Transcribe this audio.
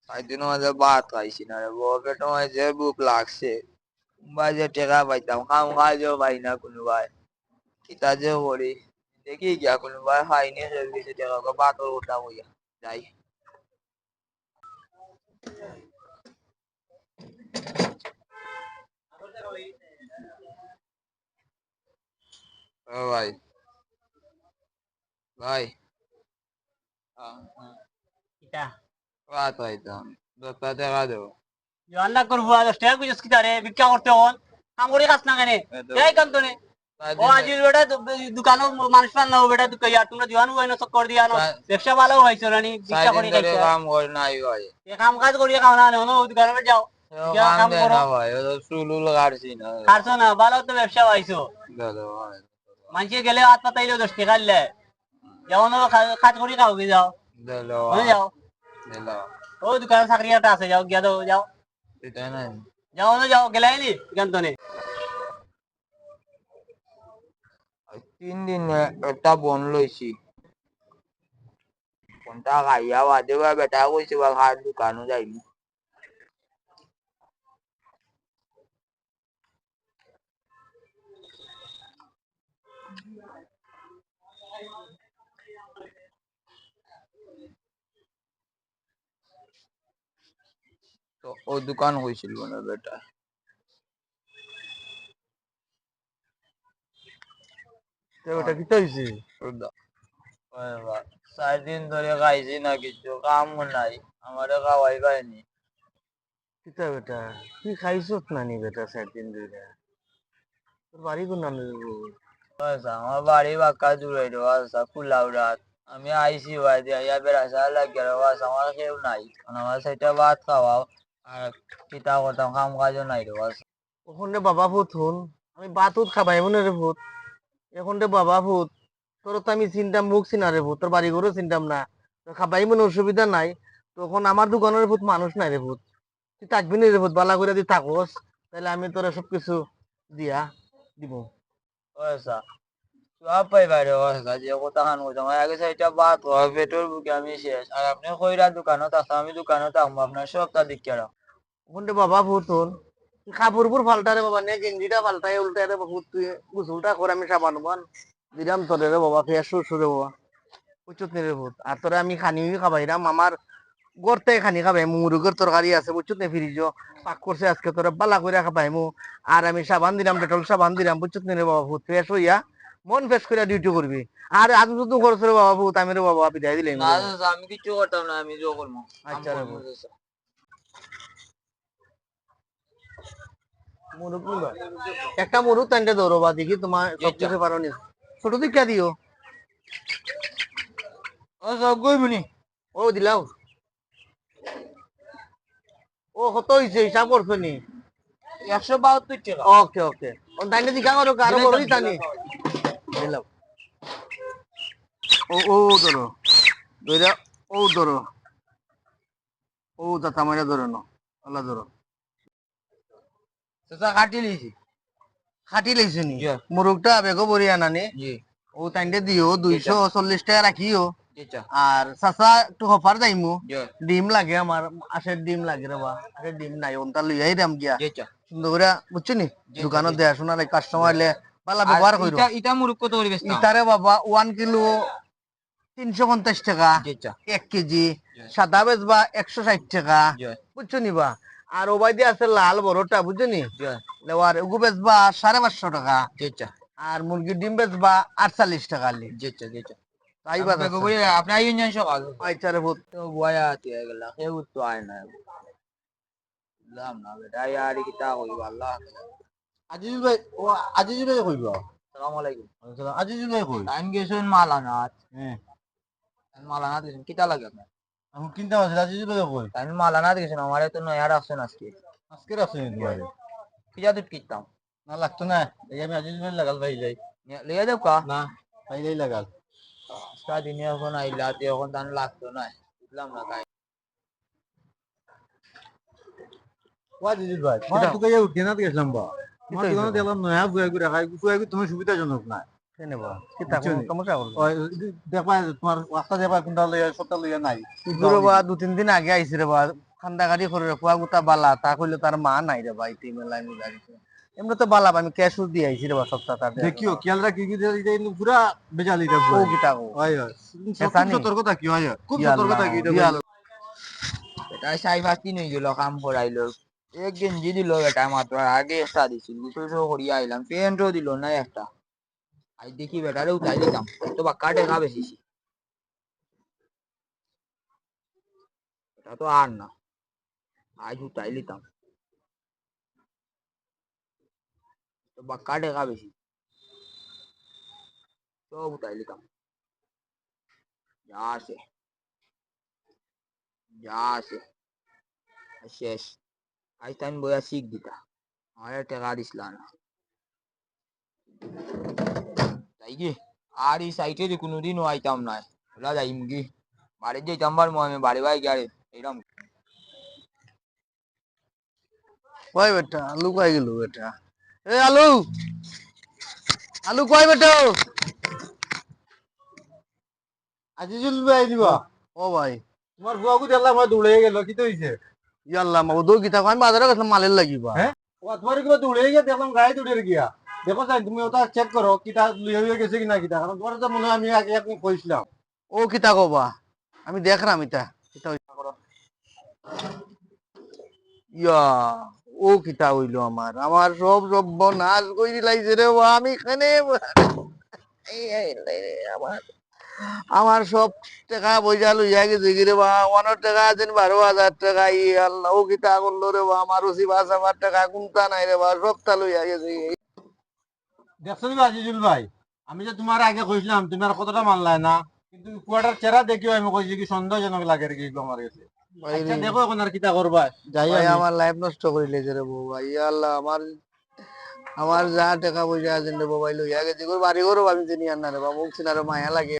একদিন মাঝে ভাত খাইছি না রে বউকে তোমার যে বুক লাগছে বাজে টেকা পাইতাম কাম কাজও পাই না কোনো ভাই কিতা যে করি দেখি গিয়া কোনো ভাই খাইনি গেছে টেকা বাতর উঠা হইয়া যাই ও ভাই ভাই কিটা ভাত খাইতাম 10 টাকা দেবো রান্না করবো আর 10 টাকা কইছস কিটা রে ভিক্ষা করতে হন কাম করে খাস না কেনে এই কাম তো নে ও আজি বেটা দোকানো মানুষ পান না বেটা তুই কইয়া তোমরা দিওয়ানো হয় না চক্কর দিয়া না ব্যবসা ভালো হইছো রানি ভিক্ষা করে ধরে খাইছো কাম করে নাই ভাই এ কাম কাজ করিয়া খাও না নো দোকানে যাও গিয়া কাম কাম দেয় করো না ভাই ও চুলুল কাটছি না খারছো না ভালো তো ব্যবসা পাইছো দাদা ভাই মানুষে গেলে হাত পাতাইলেও 10 টাকা লে যেমন কাজ করি খাও কি যাও দাদা হয়ে যাও দাদা ও দোকানে চাকরি একটা আছে যাও গিয়া দাও যাও এটা নাই যাও না যাও গেলাই নি দোকান তো নে 3 দিন একটা বন লইছি কোনটা খাইয়া বাদে বা বেটা কইছে বা খার দোকানও যাইনি তো ও দোকান হয়েছিল না বেটা ওটা কি হইছে? 4 দিন ধরে খাইছি না কিছু কাম নাই আমারে খাওয়াই পায়নি কিতা বেটা তুই খাইছত নানি বেটা 4 দিন ধরে তোর বাড়ি কোন নামে আমার বাড়ি বাক্কা দূরে আচ্ছা কুলাউড়াত আমি আইসি ভাই দিয়া বেড়াইছা লাগে আমার কেউ নাই আমার সেটা ভাত খাওয়াও আর কিতা করতাম কাম কাজও নাই রে ওখানে বাবা ভূত হন আমি বাতুত খাবাই মনে রে ভূত এখন রে বাবা ভূত তোর তো আমি চিন্তাম মুখ চিনা রে ভূত তোর বাড়ি ঘরও চিন্তাম না তোর খাবাই মনে অসুবিধা নাই তখন আমার দোকানের ভূত মানুষ নাই রে ভূত তুই থাকবি না রে ভূত বালা করে তুই থাকোস তাহলে আমি তোরা সবকিছু দিয়া দিব আচ্ছা সব পাইবা রে যে কথা খান কইতাম আগে সেটা ভাত খাওয়া পেটের বুকে আমি শেষ আর আপনি কইরা দোকানত আছে আমি দোকানত থাকবো আপনার সবটা দিকে রাখ ওখানে বাবা ভূত হন কাপড় পাল্টা রে বাবা নে গেঞ্জিটা পাল্টাই উল্টাই রে ভূত তুই গুসলটা করে আমি সাবান বান দিলাম তোরে রে বাবা ফের শুরু রে বাবা বুঝছত নি রে ভূত আর তোরে আমি খানি খাবাইরাম আমার গড়তে খানি খাবাই মুরুগের তরকারি আছে বুঝছত নি ফ্রিজ পাক করছে আজকে তোরে বালা করে খাবাই মু আর আমি সাবান দিলাম ডেটল সাবান দিলাম বুঝছত নি রে বাবা ভূত ফ্রেশ হইয়া মন ফ্রেশ করে ডিউটি করবি আর আজ শুধু করছ রে বাবা ভূত আমি রে বাবা বিদায় দিলাম না আমি কিছু করতাম না আমি জো করবো আচ্ছা রে ভূত মুরুগ নিবা একটা মুরুগ টানতে দৌড়বা দেখি তোমার সব কিছু পারো নি ছোট দিকা দিও ও সব কইবনি ও দিলাও ও কত হইছে হিসাব করছো নি 172 টাকা ওকে ওকে ও টাইনে দিকা করো কারো বড়ই টানি দিলাও ও ও ধরো ধরে ও ধরো ও দাতা মারা ধরো না আল্লাহ ধরো সেটা কাটি লিছি খাটি লাইছে নি জি। মুরুগটা বেগো বড়ি আনানি জি ও টাইনে দিও 240 টাকা রাখিও আচ্ছা আর চাচা একটু হফার যাইমু জি ডিম লাগে আমার আশের ডিম লাগে রে বা আশের ডিম নাই ওনটা লইয়াই দাম গিয়া আচ্ছা সুন্দর করে বুঝছো নি জি, দোকানত জি। দেয়া শোনা কাস্টমার এলে পালা ব্যবহার কইরো এটা মুরুক কত করে বেচতাম ইতারে বাবা 1 কিলো 350 টাকা আচ্ছা 1 কেজি সাদা বেচবা 160 টাকা জি বুঝছো নি বা আর ওবাই দিয়ে আছে লাল বড়টা বুঝছো নি জি লেওয়ার উগু বেচবা 550 টাকা আচ্ছা আর মুরগির ডিম বেচবা 48 টাকা লি আচ্ছা আচ্ছা তাই বাদ আপনি কই আপনি আইন জান সকাল আচ্ছা রে ভূত তো গোয়া আতিয়া গেলা কেউ তো আয় না লাম না বেটা ইয়ার কি তা হই আল্লাহ আজিজ ভাই ও আজিজ ভাই কইব আসসালামু আলাইকুম আজিজ ভাই কই টাইম গেছুন মালানাথ হ্যাঁ মালানাথ গেছেন কিতা লাগে আপনার আমি কিনতে পারছি আজিজ ভাই কই টাইম মালানাথ গেছেন আমারে তো নয়া রাখছেন আজকে আজকে রাখছি নি ভাই কিজা দুধ কিনতাম না লাগতো না এই আমি আজিজ ভাই লাগাল ভাই যাই লিয়ে দেব কা না ভাই যাই লাগাল সারাদিনে এখন আইলা তে এখন তান লাগতো না বুঝলাম না তাই ও আজিজ ভাই মানে তুই কাইয়া উঠে না গেছিলাম বা আমার দোকানে দিলাম নয়া বুয়া করে রাখাই বুয়া কি তুমি সুবিধাজনক না কেনে বা কিতা কোন সমস্যা করব ওই দেখবা তোমার রাস্তা যাবা কোনটা লইয়া সবটা লইয়া নাই পুরো বা 2-3 দিন আগে আইছি রে বা খান্দাগাড়ি করে ফুয়া গুতা বালা তা কইলে তার মা নাই রে ভাই তি মেলায় মিলাইছে এমনি তো বালা আমি ক্যাশ দিয়ে আইছি রে বা সপ্তাহ তার দেখিও খেয়াল রাখি কি এটা কিন্তু পুরা বেজালি রে ও কিটা গো হয় হয় এসানি? সতর্কতা কি হয় খুব ইয়া সতর্কতা আল্লাহ, কি ইয়া এটা 4-5 দিন হয়ে গেল কাম করাইলো এক গেঞ্জি দিল এটা মাত্র আগে একটা দিছিল দুটো করিয়া আইলাম প্যান্টও দিল না একটা আই দেখি বেটারে উঠাই দিতাম তো বা কাটে না বেশি এটা তো আর না আজ উঠাই দিতাম তো বা কাটে না বেশি তো উঠাই দিতাম যা আছে যা আছে শেষ আজ টাইম বইয়া শিখ দিতা আমার টাকা দিছিলা না তাই কি আর এই সাইটে যে কোনোদিনও আইতাম না ওলা যাইম কি বাড়ি যাইতাম পারবো আমি বাড়ি বাই গিয়ে এরকম কই বেটা আলু কই গেল বেটা এ আলু আলু কই বেটা আজিজুল ভাই দিবা ও ভাই তোমার বুয়াকু দেখলাম আমার দৌড়ে গেল কি তো হইছে ইয়াল্লা মা ওদো কিতা আমি বাজারে গেছিলাম মালের লাগিবা হ্যাঁ ও তোমার কিবা দৌড়ে গিয়ে দেখলাম গায়ে দৌড়ে গিয়া দেখো যাই তুমি ওটা চেক করো কিটা লিয়ে হয়ে গেছে কিনা কিটা কারণ তোমার তো মনে হয় আমি আগে আপনি কইছিলাম ও কিতা কবা আমি দেখরাম ইতা কিতা ইয়া ও কিতা হইলো আমার আমার সব নাশ কইরি লাইছে রে ও আমি এখানে আমার আমার সব টাকা পয়সা লইয়া গেছে কি রে বা অনেক টাকা আছেন 12,000 টাকা ই আল্লাহ ও কিতা করলো রে বা আমার ওসি 5,000 টাকা কোনটা নাই রে বা সবটা লইয়া গেছে দেখছো তুমি আজিজুল ভাই আমি যে তোমার আগে কইছিলাম তুমি আর কতটা মানলাই না কিন্তু কুয়াটার চেহারা দেখিও আমি কইছি কি সন্দেহজনক লাগে রে কি আমার কাছে ভাই আচ্ছা দেখো এখন আর কিটা করবা যাই ভাই আমি আমার লাইফ নষ্ট করে লেছে রে বউ ভাই আল্লাহ আমার আমার যা টাকা পয়সা আছে রে বাবাই লইয়া গেছে বাড়ি ঘরও আমি চিনি আর না রে বাবু চিনার মায়া লাগে